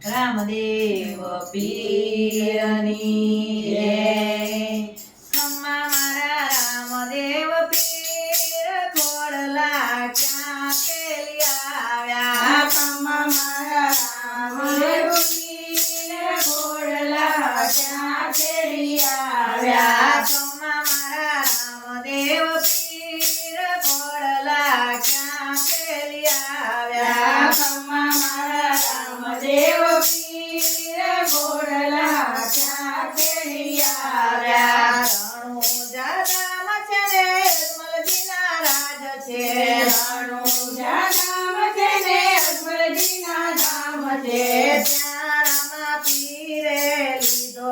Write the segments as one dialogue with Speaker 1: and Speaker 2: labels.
Speaker 1: રામદેવ પીરની જય ખમ્મા મારા રામદેવ પીર ખોડલા ક્યાં પેલી આવ્યા
Speaker 2: ખમ્મા મારા રામદેવ પીર ખોડલા ક્યાં પેલી આવ્યા
Speaker 1: ખમ્મા મારા રામદેવ પીર ખોડલા ક્યાં પેલી આવ્યા
Speaker 2: ખમ્મા મારા રામદેવ પીર ખોડલા ક્યાં પેલી આવ્યા
Speaker 1: રણુજા ગામ છે ને અજમલજીના રાજ છે
Speaker 2: રણુજા ગામ છે ને અજમલજીના ધામ છે
Speaker 1: ત્યાં રામા પીરે લીધો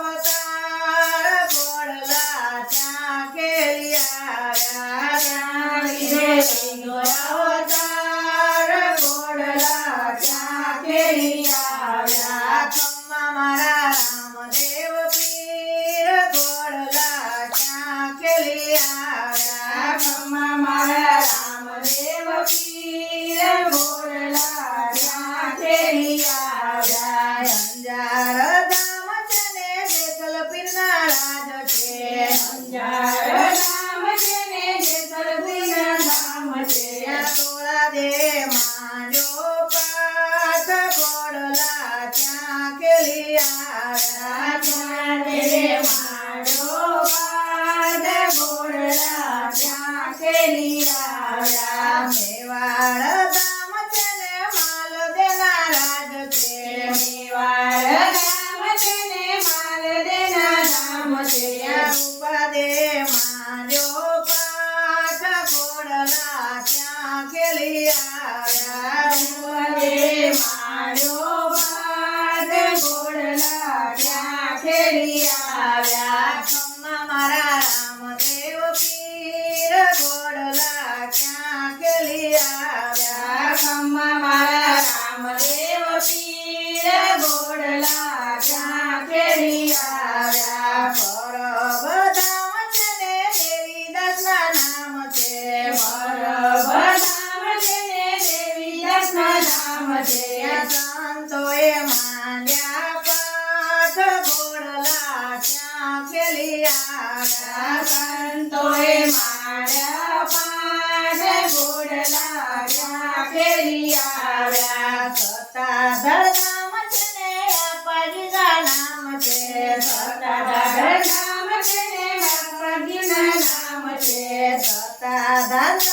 Speaker 1: અવતાર ખોડલા ત્યાં ખેલી આવ્યા
Speaker 2: ત્યાં લીધે લીધો અવતાર ખોડલા ક્યાં પેલી આવ્યા
Speaker 1: ખમ્મા મારા રામદેવ પીર ખોડલા ક્યાં ખેલી આવ્યા
Speaker 2: ખમ્મા મારા રામદેવ પીર ખોડલા ક્યાં પેલી આવ્યા
Speaker 1: અંજાર ગામ છે ને જેસલ પીરના રાજ છે
Speaker 2: અંજાર ગામ છે ને જેસલપીરના ધામ છે
Speaker 1: ત્યાં તોળા દે માંડો પાઠ ખોડલા ત્યાં ખેલી આવ્યા
Speaker 2: ત્યાં તે મારો પાદ ખોડલા ક્યાં પેલી આવ્યા
Speaker 1: મેવાડ ગામ છે ને માલ દેના રાજ છે
Speaker 2: મેવાડ ગામ છે ને માલ દેના ધામ છે
Speaker 1: ત્યાં રૂપા દે માંડો પાઠ ખોડલા ત્યાં ખેલી આવ્યા
Speaker 2: રૂપદે મારો પાદ ખોડલા ક્યાં પેલી આવ્યા
Speaker 1: ખમ્મા મારા રામદેવ પીર ખોડલા ક્યાં ખેલી આવ્યા
Speaker 2: ખમ્મા મારા રામદેવ પીર ખોડલા ક્યાં પેલી આવ્યા
Speaker 1: પરબ ધામ છે ને દેવી દાસના નામ છે
Speaker 2: પરબધામ છે ને દેવી દાસના ધામ છે
Speaker 1: ત્યાં સંતોએ માંડ્યા પાઠ ખોડલા ત્યાં ખેલી આવ્યા
Speaker 2: સંતોએ માર્યા પાદ ખોડલા ક્યાં પેલી આવ્યા
Speaker 1: સત્તાધર ગામ છે ને અપ્પાજીના નામ છે
Speaker 2: સત્તાધાર ગામ છે ને બાપાજીના નામ છે
Speaker 1: સત્તાધર